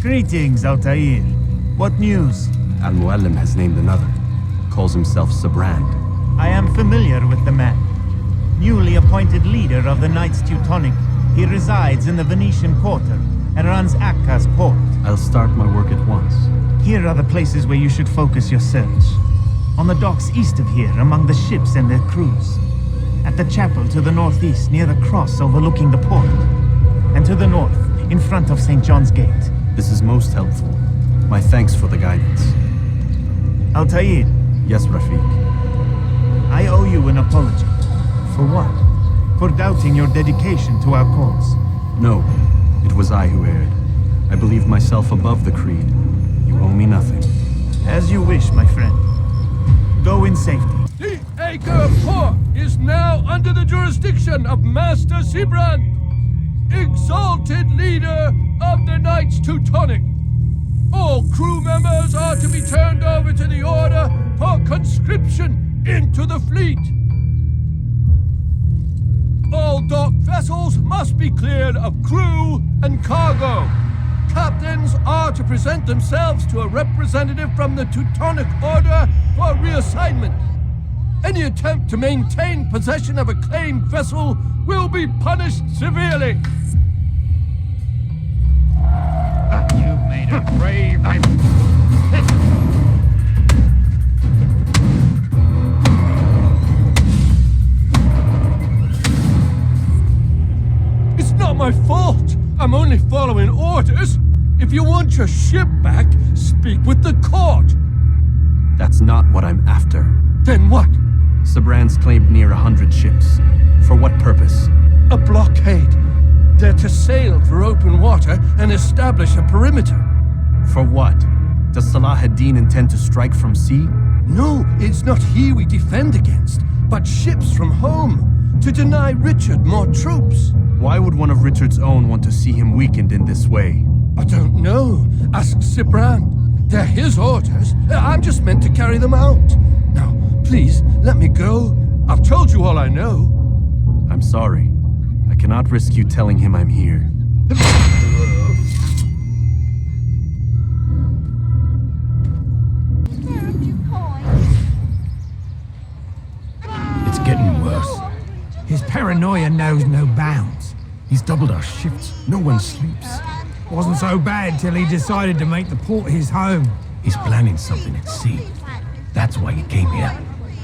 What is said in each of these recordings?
Greetings, Altair. What news? Al-Muallim has named another. Calls himself Sabrand. I am familiar with the man. Newly appointed leader of the Knights Teutonic, he resides in the Venetian Quarter and runs Akka's port. I'll start my work at once. Here are the places where you should focus your search. On the docks east of here, among the ships and their crews. At the chapel to the northeast, near the cross overlooking the port. And to the north, in front of St. John's Gate. This is most helpful. My thanks for the guidance. Altair. Yes, Rafiq. I owe you an apology. For what? For doubting your dedication to our cause. No, it was I who erred. I believed myself above the creed. You owe me nothing. As you wish, my friend. Go in safety. The Acre Port is now under the jurisdiction of Master Sibrand, exalted leader of the Knights Teutonic. All crew members are to be turned over to the Order for conscription into the fleet. All docked vessels must be cleared of crew and cargo. Captains are to present themselves to a representative from the Teutonic Order for reassignment. Any attempt to maintain possession of a claimed vessel will be punished severely. You made a brave... It's not my fault. I'm only following orders. If you want your ship back, speak with the court. That's not what I'm after. Then what? Sabrand's claimed near 100 ships. For what purpose? A blockade. They're to sail for open water and establish a perimeter. For what? Does Salah ad-Din intend to strike from sea? No, it's not he we defend against, but ships from home, to deny Richard more troops. Why would one of Richard's own want to see him weakened in this way? I don't know. Ask Sibrand. They're his orders. I'm just meant to carry them out. Now, please, let me go. I've told you all I know. I'm sorry. I cannot risk you telling him I'm here. It's getting worse. His paranoia knows no bounds. He's doubled our shifts. No one sleeps. Wasn't so bad till he decided to make the port his home. He's planning something at sea. That's why he came here.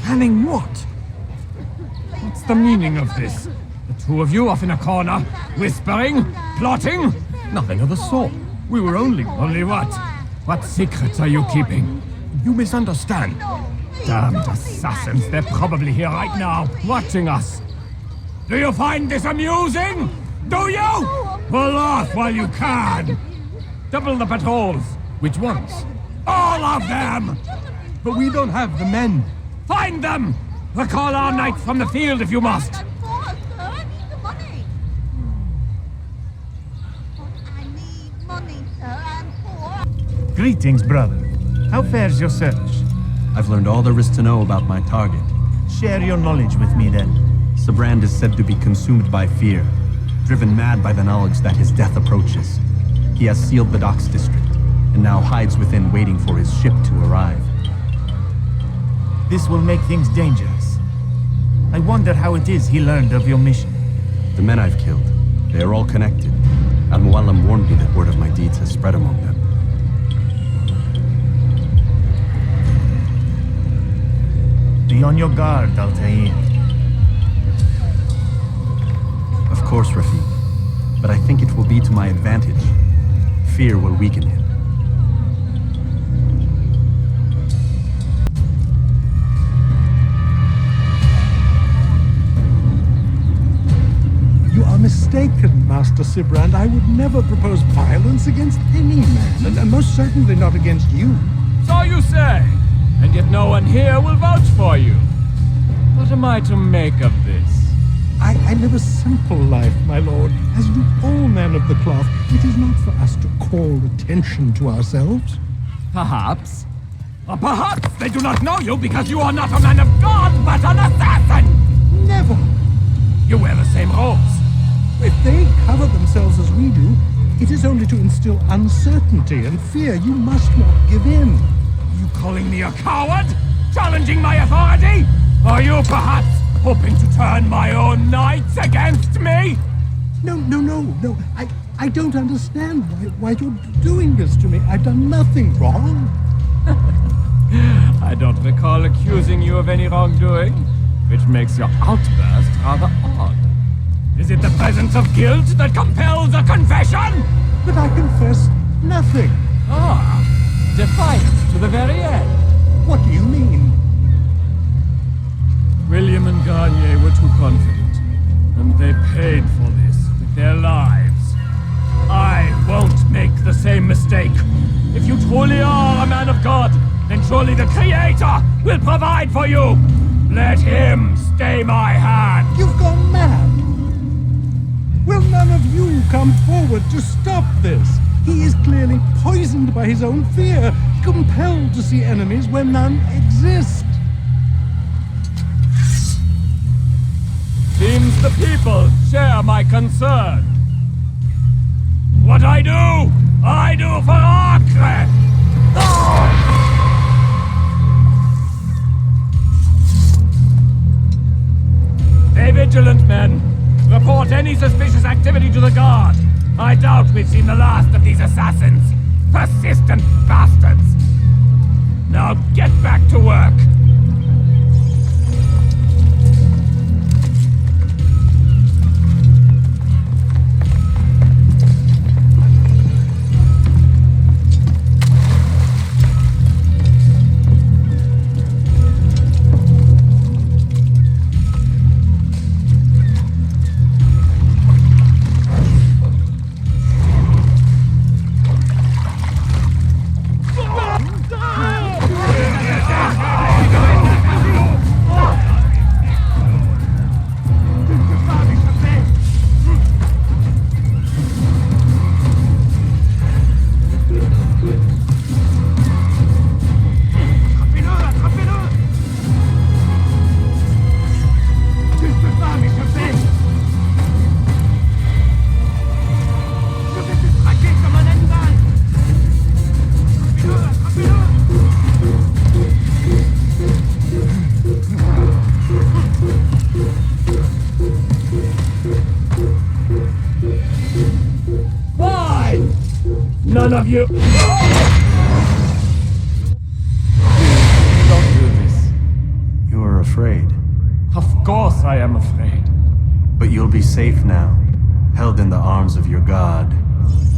Planning what? What's the meaning of this? The two of you off in a corner, whispering, plotting? Nothing of the sort. We were only... Only what? What secrets are you keeping? You misunderstand. Damned assassins, they're probably here right now, watching us. Do you find this amusing? Do you? Well, laugh while you can. Double the patrols. Which ones? All of them! But we don't have the men. Find them! Recall our knights from the field if you must. Greetings, brother. How fares your search? I've learned all there is to know about my target. Share your knowledge with me, then. Sabrand is said to be consumed by fear, driven mad by the knowledge that his death approaches. He has sealed the docks district, and now hides within waiting for his ship to arrive. This will make things dangerous. I wonder how it is he learned of your mission. The men I've killed, they are all connected. Al-Muallim warned me that word of my deeds has spread among them. Be on your guard, Altair. Of course, Rafiq. But I think it will be to my advantage. Fear will weaken him. You are mistaken, Master Sibrand. I would never propose violence against any man, and most certainly not against you. So you say, and yet no one here will vouch for you. What am I to make of this? I live a simple life, my lord, as do all men of the cloth. It is not for us to call attention to ourselves. Perhaps. Or perhaps they do not know you because you are not a man of God, but an assassin! Never. You wear the same robes. If they cover themselves as we do, It is only to instill uncertainty and fear. You must not give in. You calling me a coward? Challenging my authority? Are you perhaps hoping to turn my own knights against me? No. I don't understand why you're doing this to me. I've done nothing wrong. I don't recall accusing you of any wrongdoing, which makes your outburst rather odd. Is it the presence of guilt that compels a confession? But I confess nothing. Ah, defiant to the very end. What do you mean? William and Garnier were too confident, and they paid for this with their lives. I won't make the same mistake. If you truly are a man of God, then surely the Creator will provide for you. Let him stay my hand. You've gone mad. Will none of you come forward to stop this? He is clearly poisoned by his own fear, compelled to see enemies where none exist. Seems the people share my concern. What I do for Acre! Stay vigilant, men. Report any suspicious activity to the guard. I doubt we've seen the last of these assassins. Persistent bastards. Now get back to work. None of you... Don't do this. You are afraid. Of course I am afraid. But you'll be safe now, held in the arms of your god.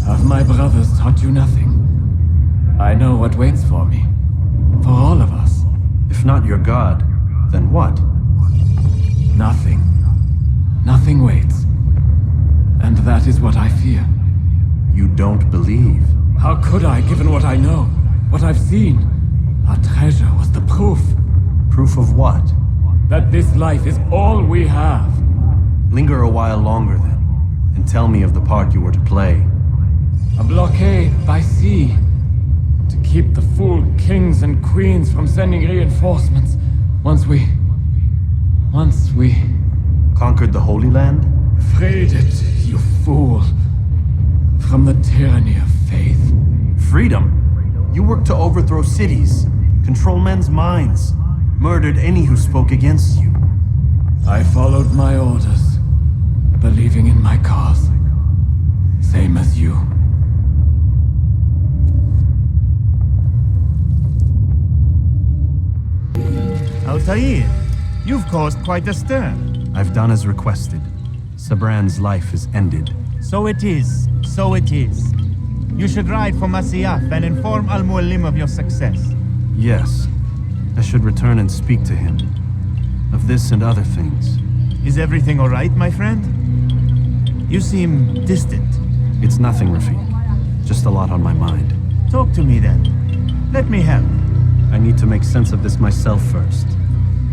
Have my brothers taught you nothing? I know what waits for me. For all of us. If not your god, then what? Nothing. Nothing waits. And that is what I fear. You don't believe. How could I, given what I know? What I've seen? Our treasure was the proof. Proof of what? That this life is all we have. Linger a while longer then, and tell me of the part you were to play. A blockade by sea. To keep the fool kings and queens from sending reinforcements. Once we... Conquered the Holy Land? Freed it, you fool. From the tyranny of faith. Freedom? You worked to overthrow cities, control men's minds, murdered any who spoke against you. I followed my orders, believing in my cause. Same as you. Altair, you've caused quite a stir. I've done as requested. Sabran's life is ended. So it is. So it is. You should ride for Masyaf and inform Al-Mualim of your success. Yes. I should return and speak to him. Of this and other things. Is everything all right, my friend? You seem distant. It's nothing, Rafiq. Just a lot on my mind. Talk to me then. Let me help. I need to make sense of this myself first.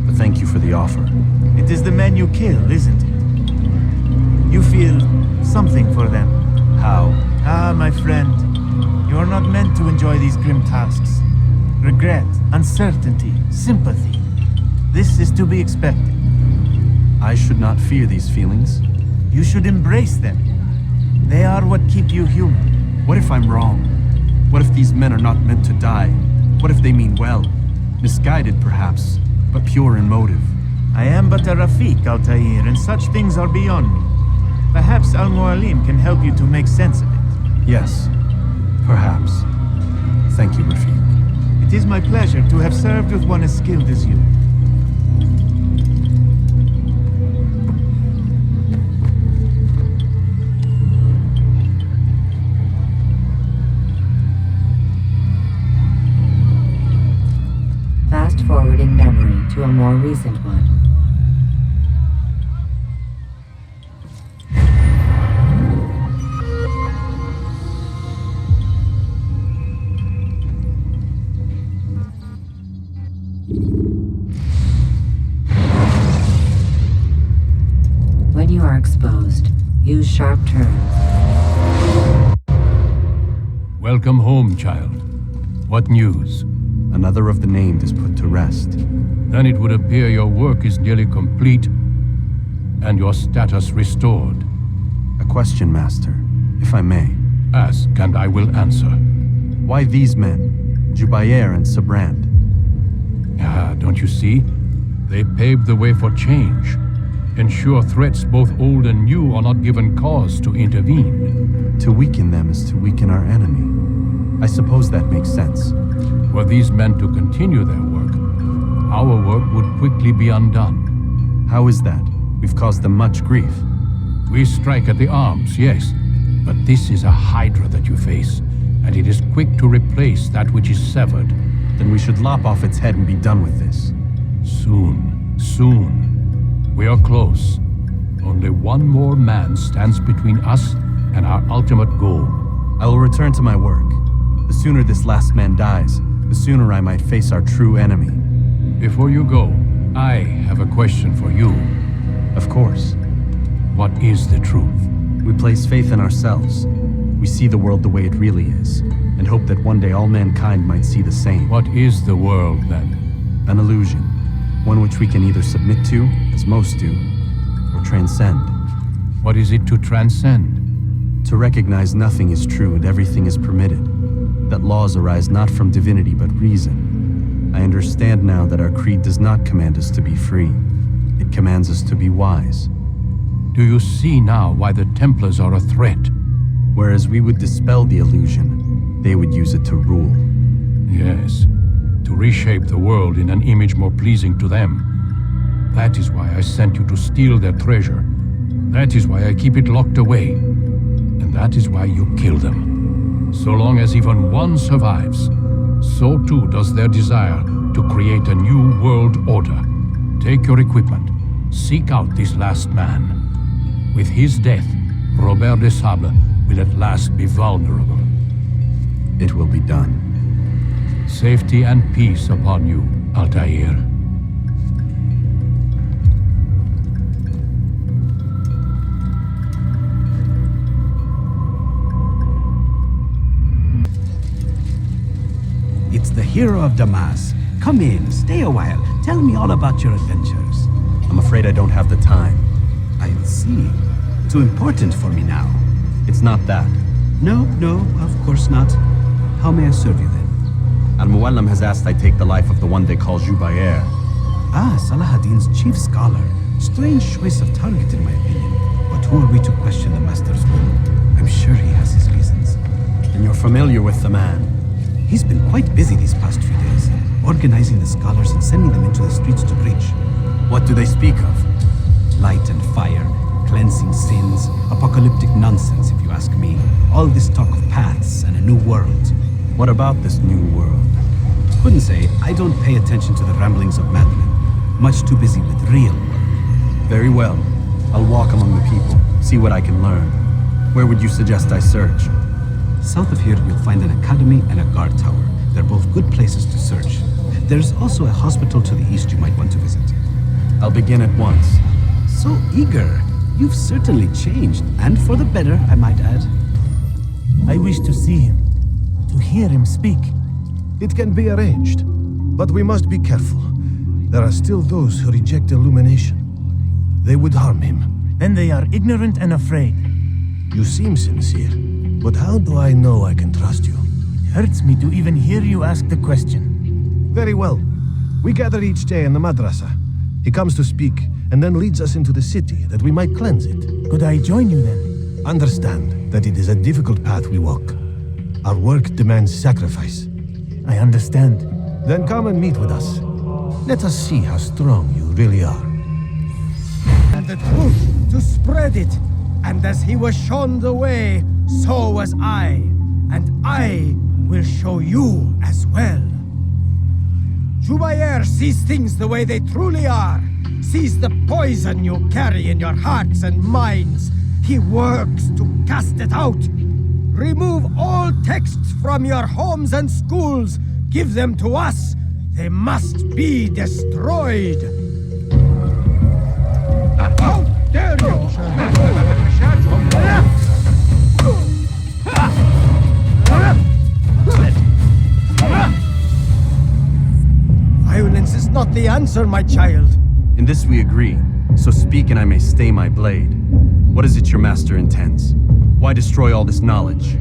But thank you for the offer. It is the men you kill, isn't it? You feel something for them. How? Ah, my friend. You are not meant to enjoy these grim tasks. Regret, uncertainty, sympathy. This is to be expected. I should not fear these feelings. You should embrace them. They are what keep you human. What if I'm wrong? What if these men are not meant to die? What if they mean well? Misguided, perhaps, but pure in motive. I am but a Rafiq, Altair, and such things are beyond me. Perhaps Al-Mualim can help you to make sense of it. Yes, perhaps. Thank you, Rafiq. It is my pleasure to have served with one as skilled as you. Fast-forwarding memory to a more recent one. When you are exposed, use sharp turns. Welcome home, child. What news? Another of the named is put to rest. Then it would appear your work is nearly complete and your status restored. A question, Master, if I may. Ask and I will answer. Why these men, Jubayer and Sabrand? Ah, don't you see? They paved the way for change. Ensure threats both old and new are not given cause to intervene. To weaken them is to weaken our enemy. I suppose that makes sense. Were these men to continue their work, our work would quickly be undone. How is that? We've caused them much grief. We strike at the arms, yes, but this is a hydra that you face, and it is quick to replace that which is severed. Then we should lop off its head and be done with this. Soon, soon. We are close. Only one more man stands between us and our ultimate goal. I will return to my work. The sooner this last man dies, the sooner I might face our true enemy. Before you go, I have a question for you. Of course. What is the truth? We place faith in ourselves. We see the world the way it really is, and hope that one day all mankind might see the same. What is the world, then? An illusion. One which we can either submit to, as most do, or transcend. What is it to transcend? To recognize nothing is true and everything is permitted. That laws arise not from divinity but reason. I understand now that our creed does not command us to be free. It commands us to be wise. Do you see now why the Templars are a threat? Whereas we would dispel the illusion, they would use it to rule. Yes, to reshape the world in an image more pleasing to them. That is why I sent you to steal their treasure. That is why I keep it locked away. And that is why you kill them. So long as even one survives, so too does their desire to create a new world order. Take your equipment. Seek out this last man. With his death, Robert de Sable will at last be vulnerable. It will be done. Safety and peace upon you, Altair. It's the hero of Damas. Come in, stay a while. Tell me all about your adventures. I'm afraid I don't have the time. I see. Too important for me now. It's not that. No, of course not. How may I serve you then? Al-Muallim has asked I take the life of the one they call Jubayer. Ah, Salahadin's chief scholar. Strange choice of target in my opinion. But who are we to question the master's will? I'm sure he has his reasons. And you're familiar with the man. He's been quite busy these past few days, organizing the scholars and sending them into the streets to preach. What do they speak of? Light and fire, cleansing sins, apocalyptic nonsense if you ask me. All this talk of paths and a new world. What about this new world? Couldn't say. I don't pay attention to the ramblings of madmen. Much too busy with real work. Very well. I'll walk among the people, see what I can learn. Where would you suggest I search? South of here, you'll find an academy and a guard tower. They're both good places to search. There's also a hospital to the east you might want to visit. I'll begin at once. So eager. You've certainly changed, and for the better, I might add. I wish to see him, to hear him speak. It can be arranged, but we must be careful. There are still those who reject illumination. They would harm him. Then they are ignorant and afraid. You seem sincere, but how do I know I can trust you? It hurts me to even hear you ask the question. Very well. We gather each day in the madrasa. He comes to speak, and then leads us into the city, that we might cleanse it. Could I join you then? Understand that it is a difficult path we walk. Our work demands sacrifice. I understand. Then come and meet with us. Let us see how strong you really are. And the truth to spread it. And as he was shown the way, so was I. And I will show you as well. Jubair sees things the way they truly are. Sees the poison you carry in your hearts and minds. He works to cast it out. Remove all texts from your homes and schools. Give them to us. They must be destroyed. How dare you! Violence is not the answer, my child. In this we agree, so speak and I may stay my blade. What is it your master intends? Why destroy all this knowledge?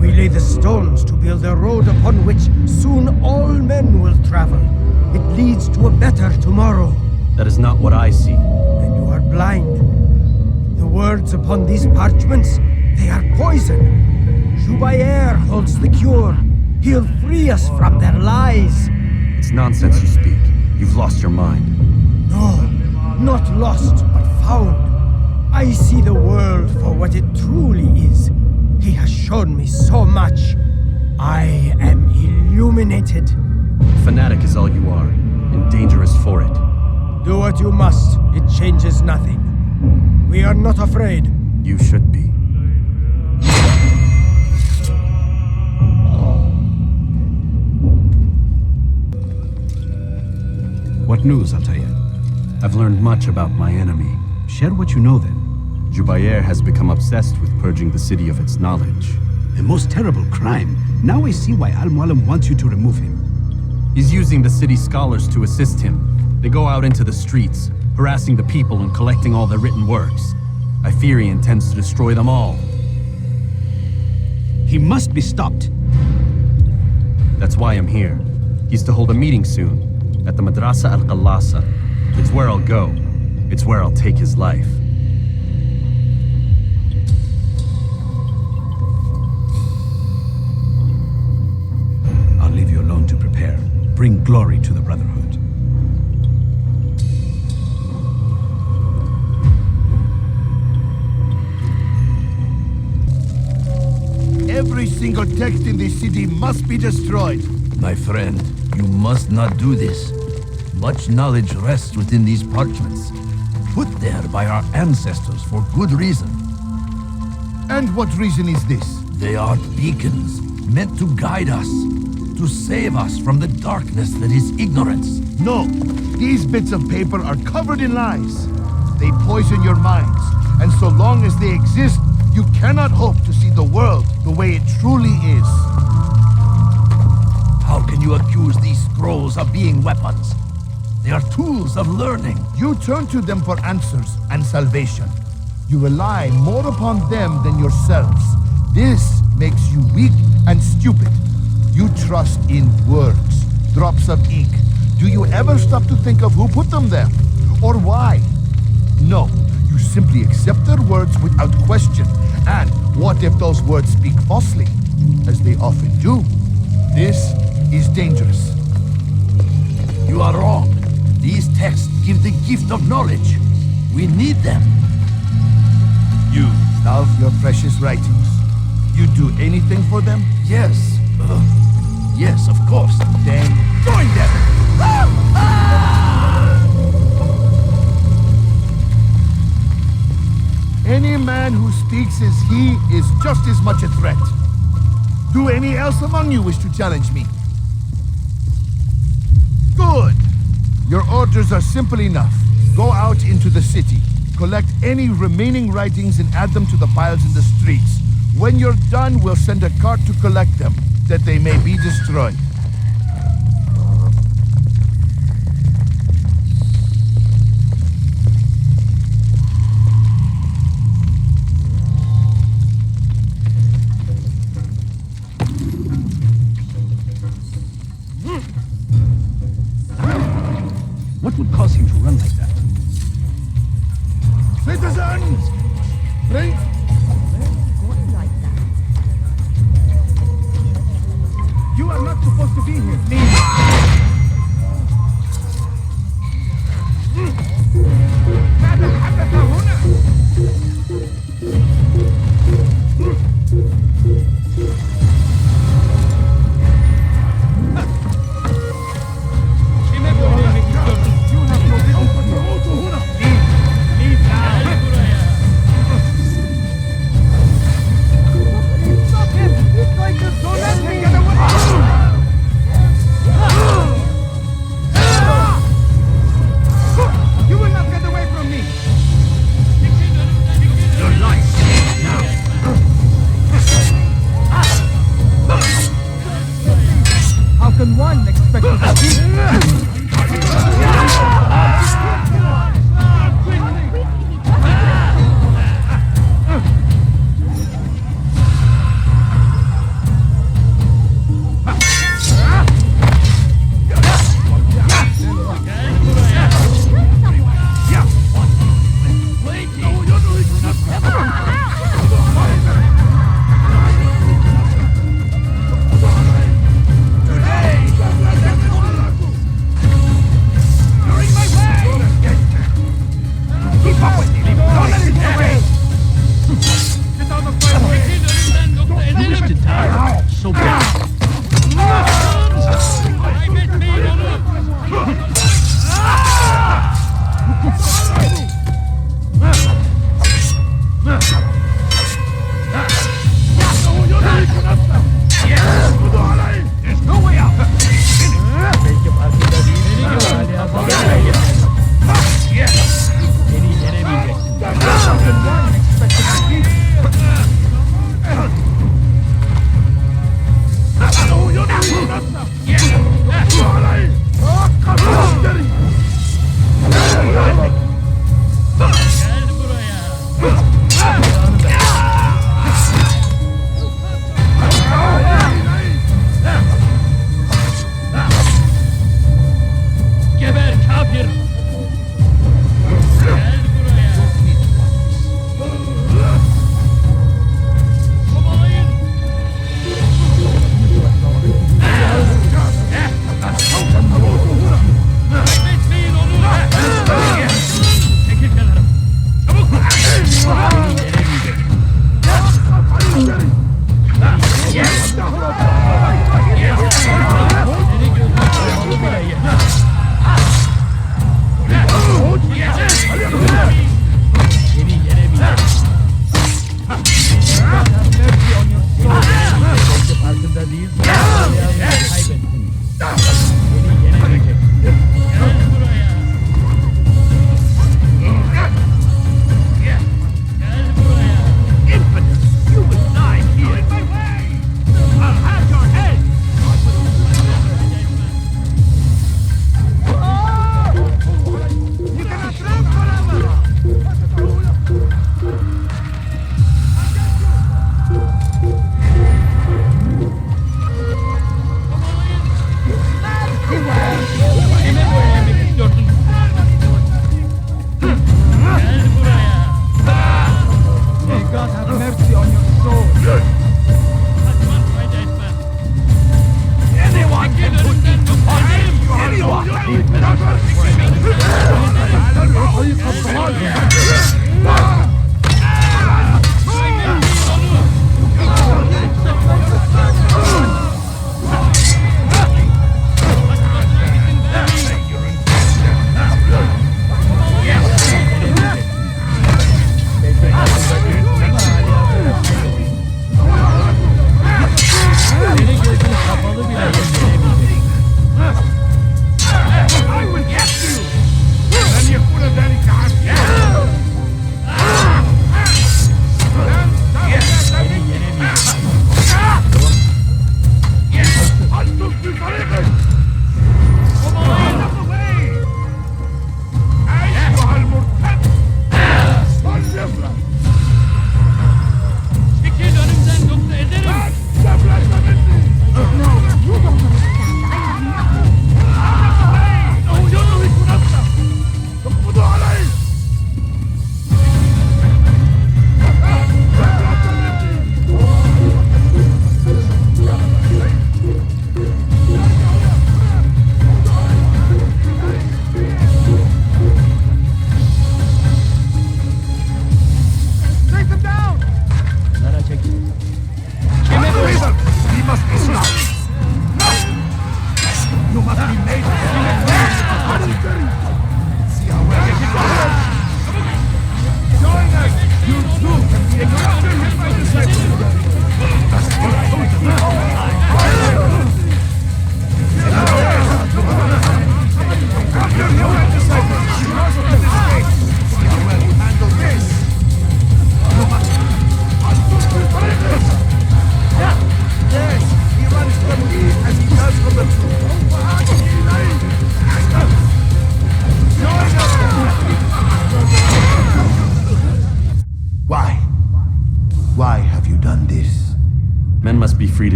We lay the stones to build a road upon which soon all men will travel. It leads to a better tomorrow. That is not what I see. Then you are blind. The words upon these parchments, they are poison. Jubair holds the cure. He'll free us from their lies. It's nonsense you speak. You've lost your mind. No, not lost, but found. I see the world for what it truly is. He has shown me so much. I am illuminated. Fanatic is all you are, and dangerous for it. Do what you must. It changes nothing. We are not afraid. You should be. What news, Altair? I've learned much about my enemy. Share what you know then. Jubair has become obsessed with purging the city of its knowledge. A most terrible crime. Now I see why Al-Mualim wants you to remove him. He's using the city scholars to assist him. They go out into the streets, harassing the people and collecting all their written works. I fear he intends to destroy them all. He must be stopped. That's why I'm here. He's to hold a meeting soon, at the Madrasa al-Qallasa. It's where I'll go. It's where I'll take his life. I'll leave you alone to prepare. Bring glory to the Brotherhood. Every single text in this city must be destroyed. My friend, you must not do this. Much knowledge rests within these parchments, put there by our ancestors for good reason. And what reason is this? They are beacons, meant to guide us, to save us from the darkness that is ignorance. No, these bits of paper are covered in lies. They poison your minds, and so long as they exist, you cannot hope to see the world the way it truly is. How can you accuse these scrolls of being weapons? They are tools of learning. You turn to them for answers and salvation. You rely more upon them than yourselves. This makes you weak and stupid. You trust in words, drops of ink. Do you ever stop to think of who put them there? Or why? No, you simply accept their words without question. And what if those words speak falsely? As they often do. This is dangerous. You are wrong. These texts give the gift of knowledge. We need them. You love your precious writings. You do anything for them? Yes. Yes, of course. Then join them! Any man who speaks as he is just as much a threat. Do any else among you wish to challenge me? Good! Your orders are simple enough. Go out into the city, collect any remaining writings and add them to the piles in the streets. When you're done, we'll send a cart to collect them, that they may be destroyed. would cause him to run like that? Citizens! Bring... You are not supposed to be here. ماذا حدث هنا؟ Can one expect to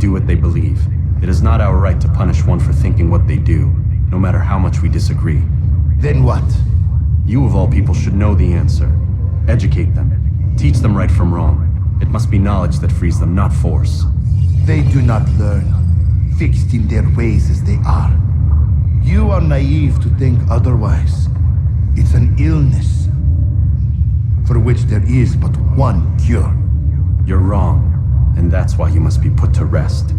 do what they believe. It is not our right to punish one for thinking what they do, no matter how much we disagree. Then what? You of all people should know the answer. Educate them. Teach them right from wrong. It must be knowledge that frees them, not force. They do not learn, fixed in their ways as they are. You are naive to think otherwise. It's an illness for which there is but one cure. You're wrong, and that's why you must be put to rest.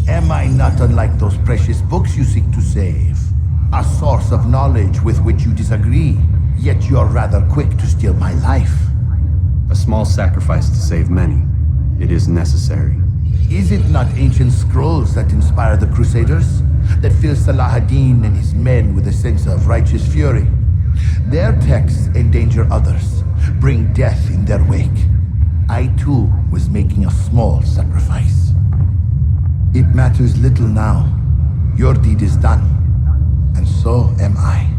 Am I not unlike those precious books you seek to save? A source of knowledge with which you disagree, yet you're rather quick to steal my life. A small sacrifice to save many. It is necessary. Is it not ancient scrolls that inspire the Crusaders? That fill Salah ad-Din and his men with a sense of righteous fury? Their texts endanger others, bring death in their wake. I too was making a small sacrifice. It matters little now. Your deed is done, and so am I.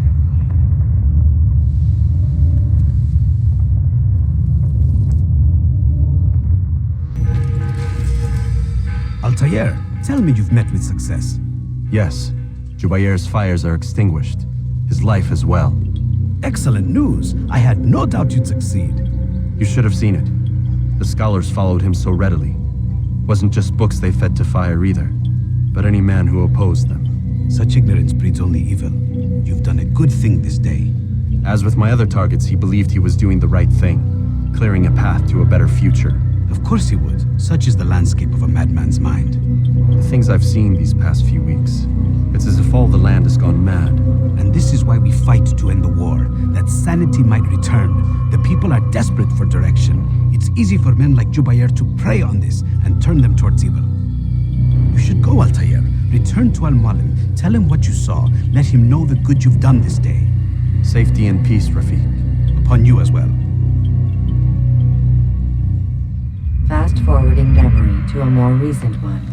Altair, tell me you've met with success. Yes, Jubayr's fires are extinguished. His life as well. Excellent news. I had no doubt you'd succeed. You should have seen it. The scholars followed him so readily. Wasn't just books they fed to fire either, but any man who opposed them. Such ignorance breeds only evil. You've done a good thing this day. As with my other targets, he believed he was doing the right thing, clearing a path to a better future. Of course he would. Such is the landscape of a madman's mind. The things I've seen these past few weeks, it's as if all the land has gone mad. And this is why we fight to end the war, that sanity might return. The people are desperate for direction. It's easy for men like Jubayr to prey on this and turn them towards evil. You should go, Altair. Return to Al-Mualim. Tell him what you saw. Let him know the good you've done this day. Safety and peace, Rafiq. Upon you as well. Fast-forwarding memory to a more recent one.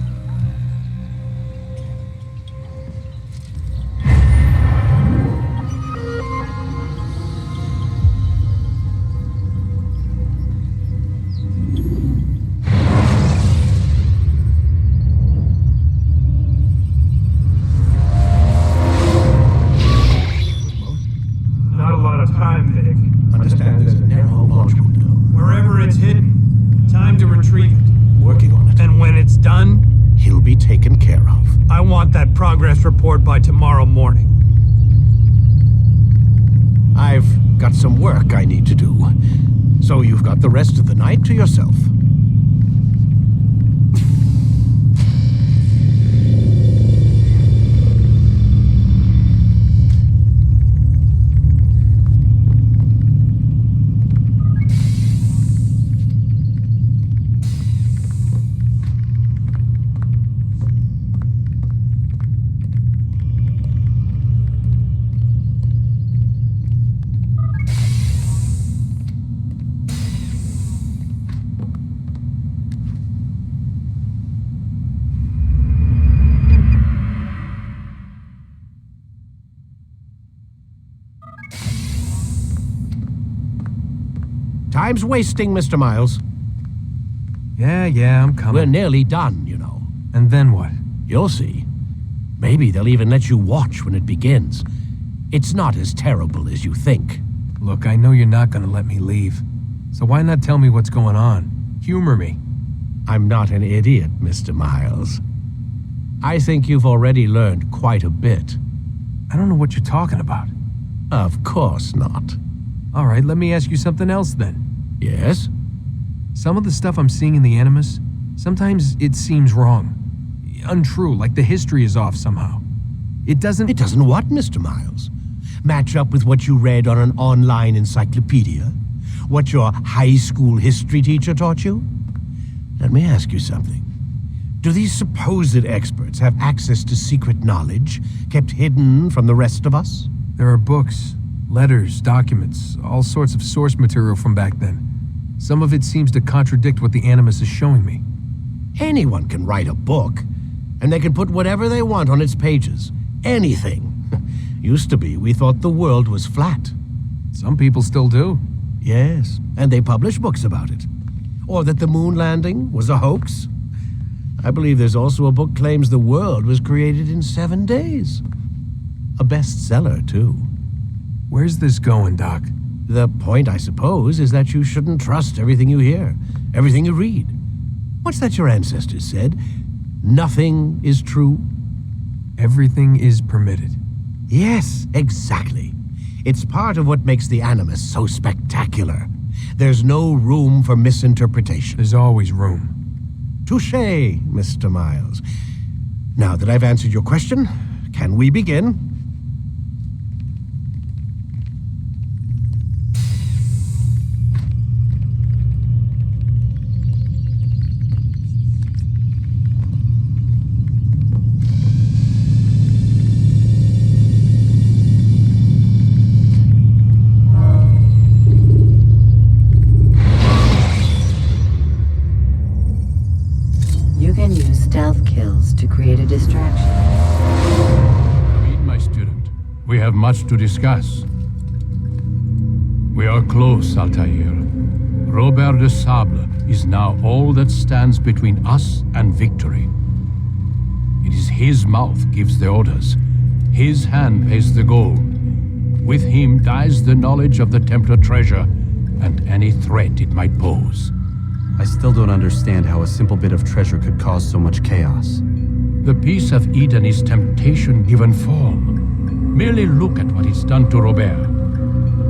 Not a lot of time, Vic. Understand there's a narrow launch window. Wherever it's hidden, time to retrieve it. Working on it. And when it's done, He'll be taken care of. I want that progress report by tomorrow morning. I've got some work I need to do. So you've got the rest of the night to yourself. Time's wasting, Mr. Miles. Yeah, I'm coming. We're nearly done, you know. And then what? You'll see. Maybe they'll even let you watch when it begins. It's not as terrible as you think. Look, I know you're not gonna let me leave. So why not tell me what's going on? Humor me. I'm not an idiot, Mr. Miles. I think you've already learned quite a bit. I don't know what you're talking about. Of course not. All right, let me ask you something else then. Yes? Some of the stuff I'm seeing in the Animus, sometimes it seems wrong. Untrue, like the history is off somehow. It doesn't what, Mr. Miles? Match up with what you read on an online encyclopedia? What your high school history teacher taught you? Let me ask you something. Do these supposed experts have access to secret knowledge kept hidden from the rest of us? There are books, letters, documents, all sorts of source material from back then. Some of it seems to contradict what the Animus is showing me. Anyone can write a book, and they can put whatever they want on its pages. Anything. Used to be, we thought the world was flat. Some people still do. Yes, and they publish books about it. Or that the moon landing was a hoax. I believe there's also a book claims the world was created in 7 days. A bestseller, too. Where's this going, Doc? The point, I suppose, is that you shouldn't trust everything you hear, everything you read. What's that your ancestors said? Nothing is true? Everything is permitted. Yes, exactly. It's part of what makes the Animus so spectacular. There's no room for misinterpretation. There's always room. Touché, Mr. Miles. Now that I've answered your question, can we begin? You can use stealth kills to create a distraction. Read, my student. We have much to discuss. We are close, Altair. Robert de Sable is now all that stands between us and victory. It is his mouth gives the orders. His hand pays the gold. With him dies the knowledge of the Templar treasure and any threat it might pose. I still don't understand how a simple bit of treasure could cause so much chaos. The peace of Eden is temptation given form. Merely look at what it's done to Robert.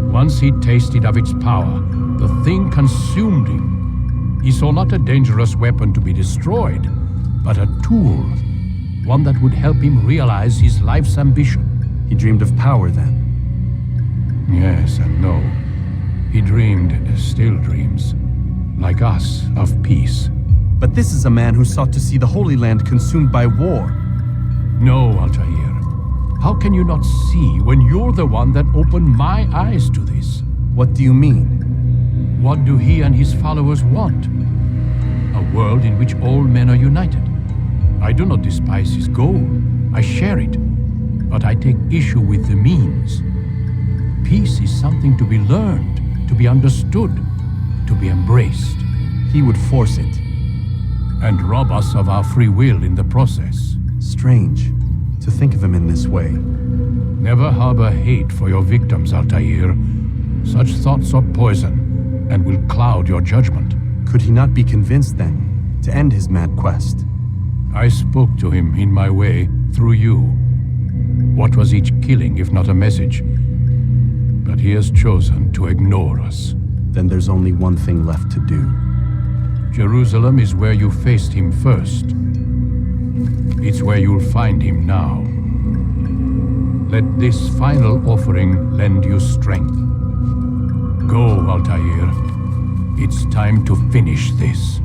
Once he tasted of its power, the thing consumed him. He saw not a dangerous weapon to be destroyed, but a tool. One that would help him realize his life's ambition. He dreamed of power then? Yes and no. He dreamed, still dreams. Like us, of peace. But this is a man who sought to see the Holy Land consumed by war. No, Altair. How can you not see when you're the one that opened my eyes to this? What do you mean? What do he and his followers want? A world in which all men are united. I do not despise his goal. I share it. But I take issue with the means. Peace is something to be learned, to be understood, to be embraced. He would force it. And rob us of our free will in the process. Strange to think of him in this way. Never harbor hate for your victims, Altair. Such thoughts are poison and will cloud your judgment. Could he not be convinced then to end his mad quest? I spoke to him in my way through you. What was each killing if not a message? But he has chosen to ignore us. Then there's only one thing left to do. Jerusalem is where you faced him first. It's where you'll find him now. Let this final offering lend you strength. Go, Altair. It's time to finish this.